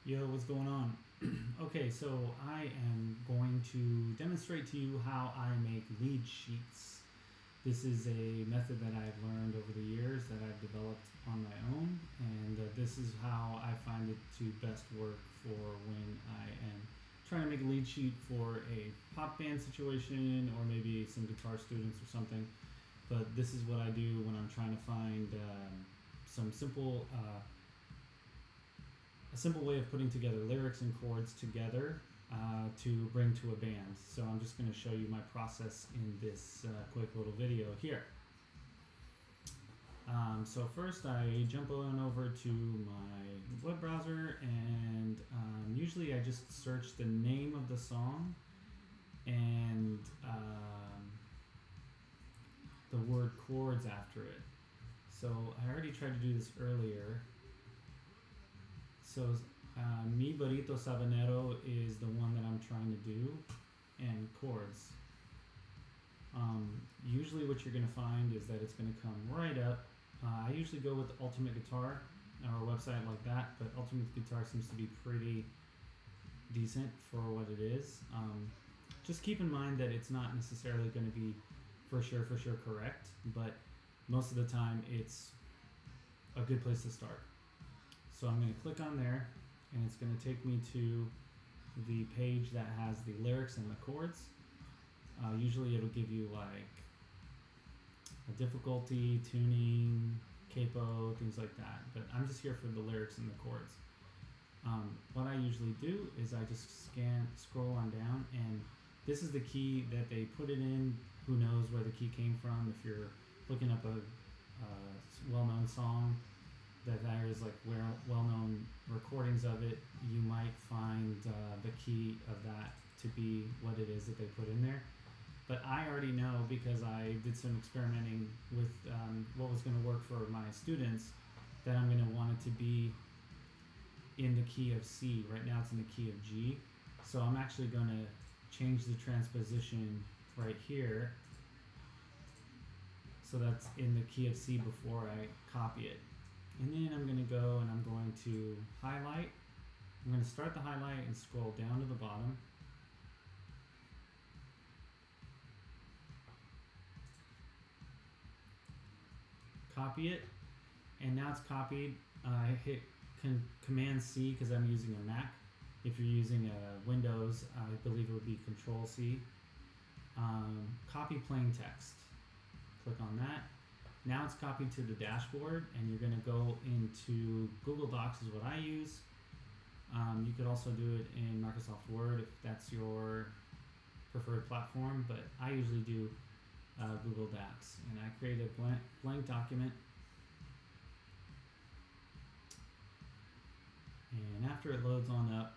Yo, what's going on? Okay, so I am going to demonstrate to you how I make lead sheets. This is a method that I've learned over the years that I've developed on my own, and this is how I find it to best work for when I am trying to make a lead sheet for a pop band situation or maybe some guitar students or something. But this is what I do when I'm trying to find some a simple way of putting together lyrics and chords together to bring to a band. So I'm just going to show you my process in this quick little video here. So first I jump on over to my web browser, and usually I just search the name of the song and the word chords after it. So I already tried to do this earlier. So Mi Burrito Sabanero is the one that I'm trying to do, and chords. Usually what you're going to find is that it's going to come right up. I usually go with Ultimate Guitar or a website like that, but Ultimate Guitar seems to be pretty decent for what it is. Just keep in mind that it's not necessarily going to be for sure correct, but most of the time it's a good place to start. So I'm going to click on there, and it's going to take me to the page that has the lyrics and the chords. Usually it'll give you like a difficulty, tuning, capo, things like that. But I'm just here for the lyrics and the chords. What I usually do is I just scroll on down, and this is the key that they put it in. Who knows where the key came from? If you're looking up a well-known song that there is like well-known recordings of it, you might find the key of that to be what it is that they put in there. But I already know, because I did some experimenting with what was going to work for my students, that I'm going to want it to be in the key of C. Right now it's in the key of G. So I'm actually going to change the transposition right here so that's in the key of C before I copy it. And then I'm going to go and I'm going to highlight. I'm going to start the highlight and scroll down to the bottom. Copy it, and now it's copied. I hit Command C because I'm using a Mac. If you're using a Windows, I believe it would be Control C. Copy plain text. Click on that. Now it's copied to the dashboard, and you're going to go into Google Docs is what I use. You could also do it in Microsoft Word if that's your preferred platform, but I usually do Google Docs. And I create a blank document. And after it loads on up,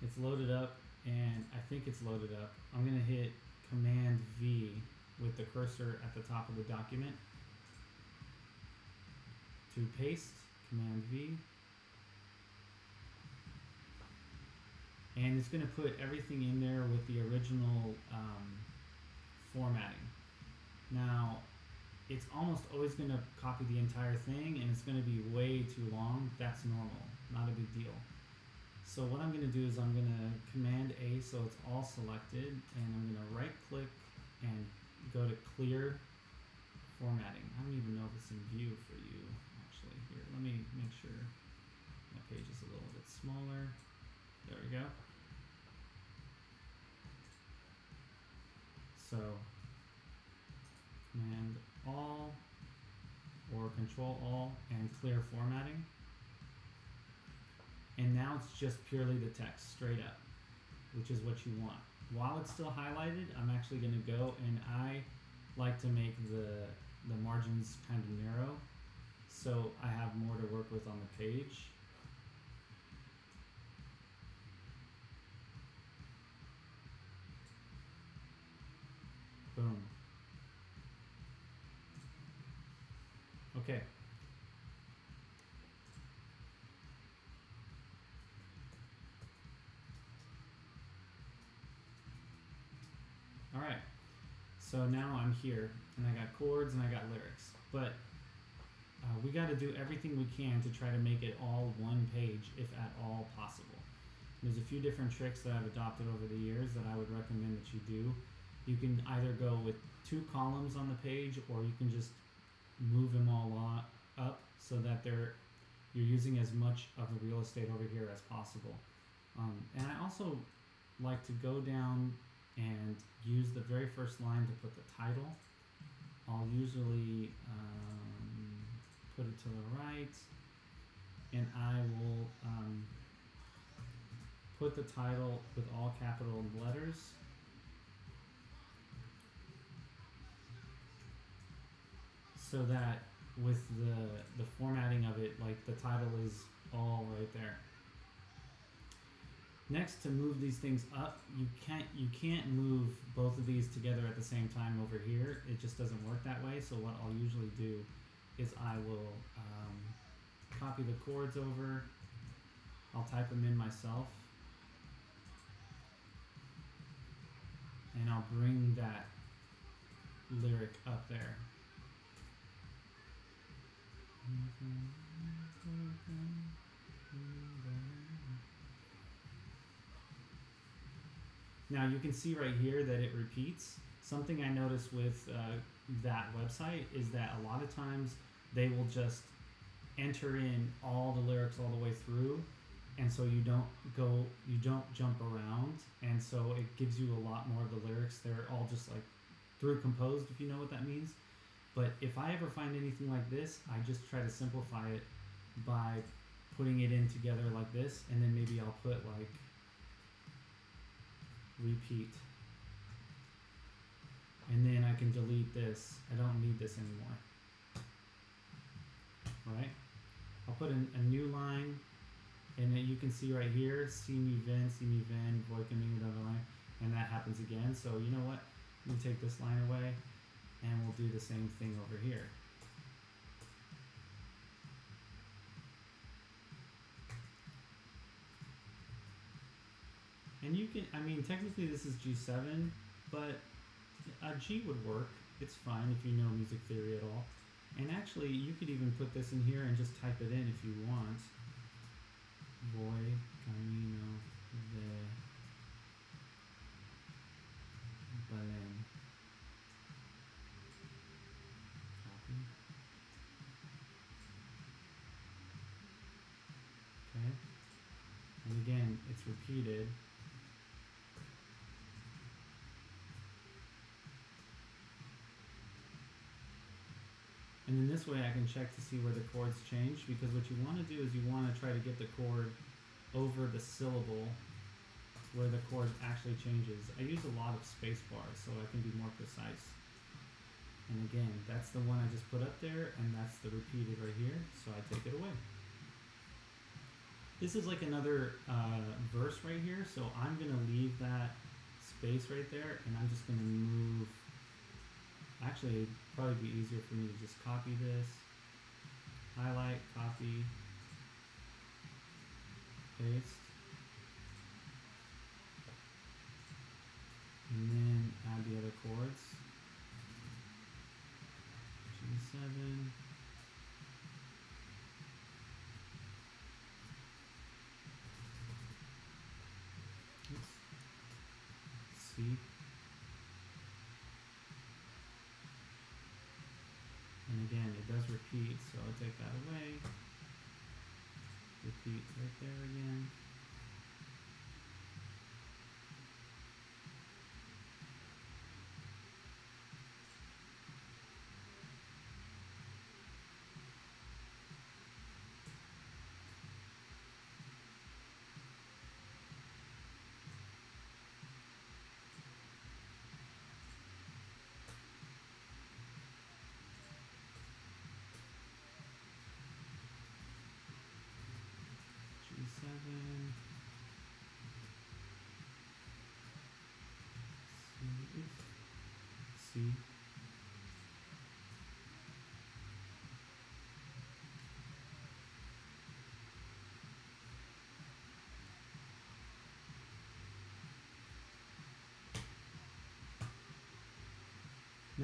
it's loaded up, and I think it's loaded up. I'm going to hit Command V with the cursor at the top of the document to paste. Command V. And it's going to put everything in there with the original formatting. Now, it's almost always going to copy the entire thing, and it's going to be way too long. That's normal, not a big deal. So what I'm going to do is I'm going to Command A so it's all selected, and I'm going to right click and go to clear formatting. I don't even know if it's in view for you actually. Here, let me make sure my page is a little bit smaller. There we go. So Command All or Control All and clear formatting. And now it's just purely the text straight up, which is what you want. While it's still highlighted, I'm actually going to go, and I like to make the margins kind of narrow so I have more to work with on the page. Boom. Okay. Alright, so now I'm here, and I got chords and I got lyrics, but we got to do everything we can to try to make it all one page, if at all possible. There's a few different tricks that I've adopted over the years that I would recommend that you do. You can either go with 2 columns on the page, or you can just move them all up so that you're using as much of the real estate over here as possible. And I also like to go down and use the very first line to put the title. I'll usually put it to the right, and I will put the title with all capital letters. So that with the formatting of it, like the title is all right there. Next, to move these things up, you can't move both of these together at the same time over here. It just doesn't work that way. So what I'll usually do is I will copy the chords over. I'll type them in myself, and I'll bring that lyric up there. Now you can see right here that it repeats. Something I noticed with that website is that a lot of times they will just enter in all the lyrics all the way through, and so you don't jump around, and so it gives you a lot more of the lyrics. They're all just like through composed, if you know what that means. But if I ever find anything like this, I just try to simplify it by putting it in together like this, and then maybe I'll put like repeat, and then I can delete this. I don't need this anymore. Right? I'll put in a new line, and then you can see right here, see me then, voicing another line, and that happens again. So you know what? Let me take this line away, and we'll do the same thing over here. And you can, I mean, technically this is G7, but a G would work. It's fine if you know music theory at all. And actually, you could even put this in here and just type it in if you want. Voy camino de Belén. Copy. Okay. And again, it's repeated. And then this way I can check to see where the chords change, because what you want to do is you want to try to get the chord over the syllable where the chord actually changes. I use a lot of space bars so I can be more precise. And again, that's the one I just put up there, and that's the repeated right here, so I take it away. This is like another verse right here, so I'm going to leave that space right there, and I'm just going to move. Actually, it'd probably be easier for me to just copy this, highlight, copy, paste, and then add the other chords. G7. Oops. C. And again, it does repeat, so I'll take that away. Repeat right there again.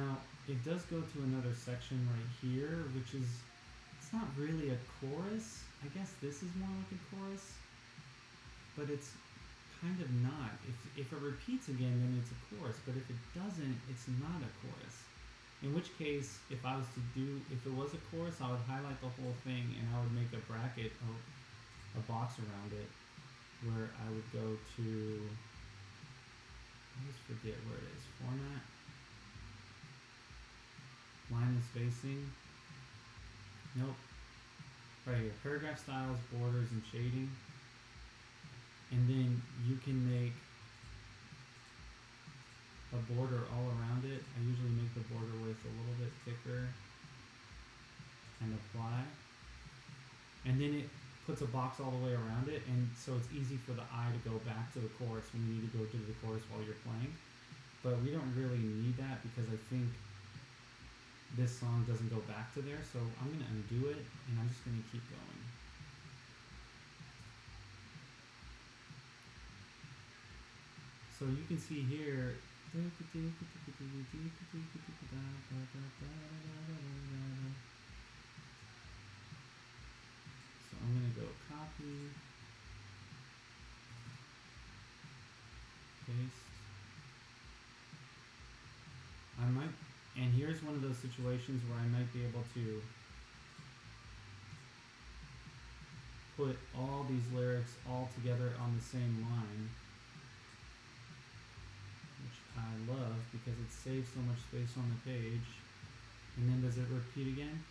Now, it does go to another section right here, which is, it's not really a chorus. I guess this is more like a chorus, but it's kind of not. If it repeats again, then it's a chorus, but if it doesn't, it's not a chorus. In which case, if it was a chorus, I would highlight the whole thing and I would make a bracket, a box around it, where I would go to, I always forget where it is, format, line and spacing, nope, right here, paragraph styles, borders, and shading. And then you can make a border all around it. I usually make the border width a little bit thicker and apply. And then it puts a box all the way around it, and so it's easy for the eye to go back to the chorus when you need to go to the chorus while you're playing. But we don't really need that because I think this song doesn't go back to there, so I'm gonna undo it and I'm just gonna keep going. So you can see here, so I'm going to go copy, paste. And here's one of those situations where I might be able to put all these lyrics all together on the same line, which I love because it saves so much space on the page. And then does it repeat again?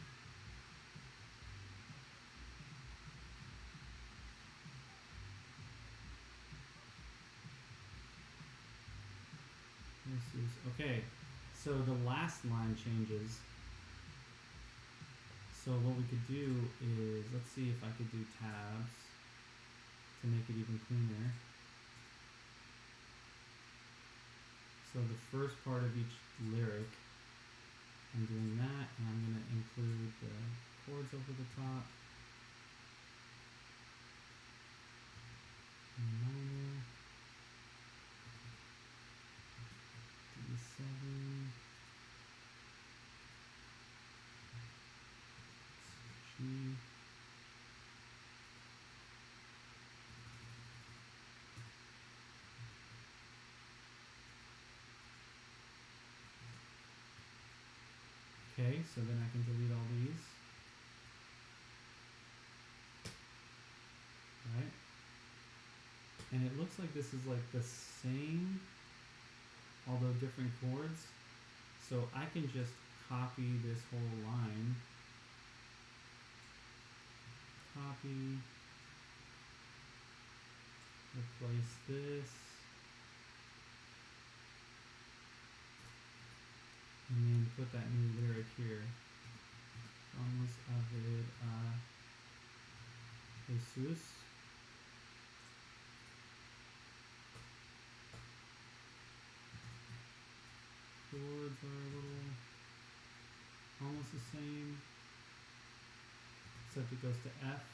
This is, okay, so the last line changes. So what we could do is, let's see if I could do tabs to make it even cleaner. So the first part of each lyric, I'm doing that, and I'm going to include the chords over the top. Minor, D7, G, okay, so then I can delete all these. Right? And it looks like this is like the same, although different chords. So I can just copy this whole line. Copy. Replace this. And then put that new lyric here. Vamos a ver a Jesus. Chords are a little almost the same, except it goes to F.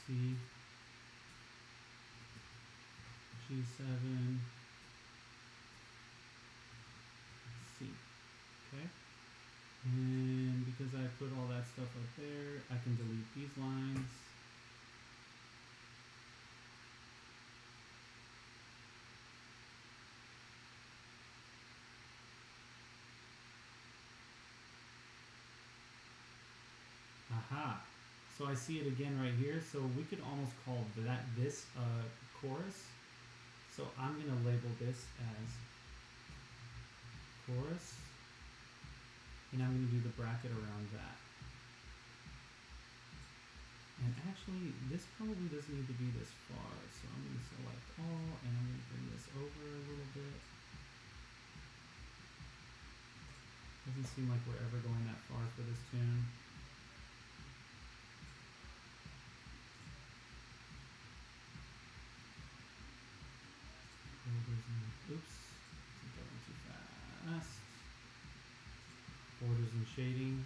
C, G7, C. Okay? And because I put all that stuff up there, I can delete these lines. Aha. So I see it again right here. So we could almost call this chorus. So I'm going to label this as chorus. And I'm going to do the bracket around that. And actually, this probably doesn't need to be this far. So I'm going to select all, and I'm going to bring this over a little bit. Doesn't seem like we're ever going that far for this tune. Oops, I'm going too fast. Borders and shading.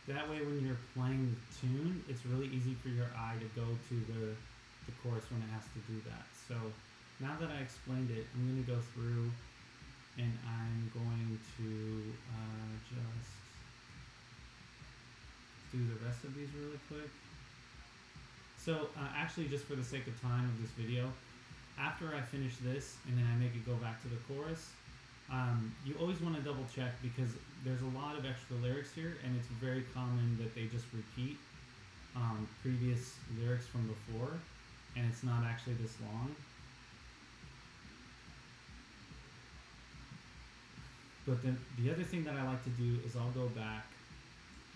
That way when you're playing the tune, it's really easy for your eye to go to the chorus when it has to do that. So now that I explained it, I'm going to go through and I'm going to just do the rest of these really quick. So actually, just for the sake of time of this video, after I finish this and then I make it go back to the chorus, you always want to double check because there's a lot of extra lyrics here, and it's very common that they just repeat previous lyrics from before, and it's not actually this long. But then the other thing that I like to do is I'll go back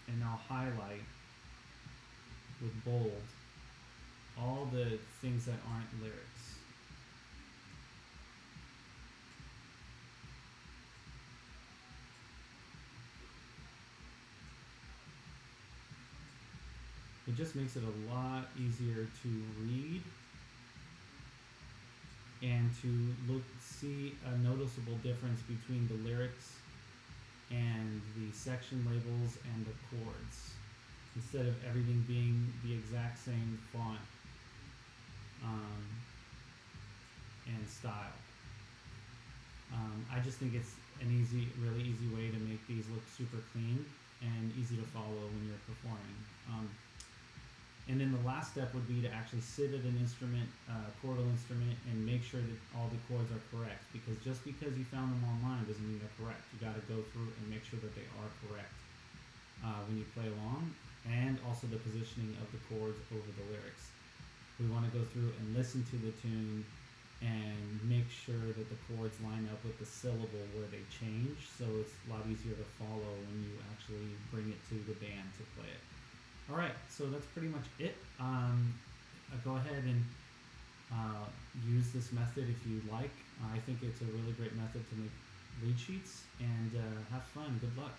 and I'll highlight with bold all the things that aren't lyrics. It just makes it a lot easier to read and to see a noticeable difference between the lyrics and the section labels and the chords, instead of everything being the exact same font and style. I just think it's an really easy way to make these look super clean and easy to follow when you're performing. And then the last step would be to actually sit at an instrument, chordal instrument, and make sure that all the chords are correct. Because just because you found them online doesn't mean they're correct. You got to go through and make sure that they are correct when you play along, and also the positioning of the chords over the lyrics. We want to go through and listen to the tune and make sure that the chords line up with the syllable where they change, so it's a lot easier to follow when you actually bring it to the band to play it. Alright, so that's pretty much it. Go ahead and use this method if you like. I think it's a really great method to make lead sheets, and have fun. Good luck.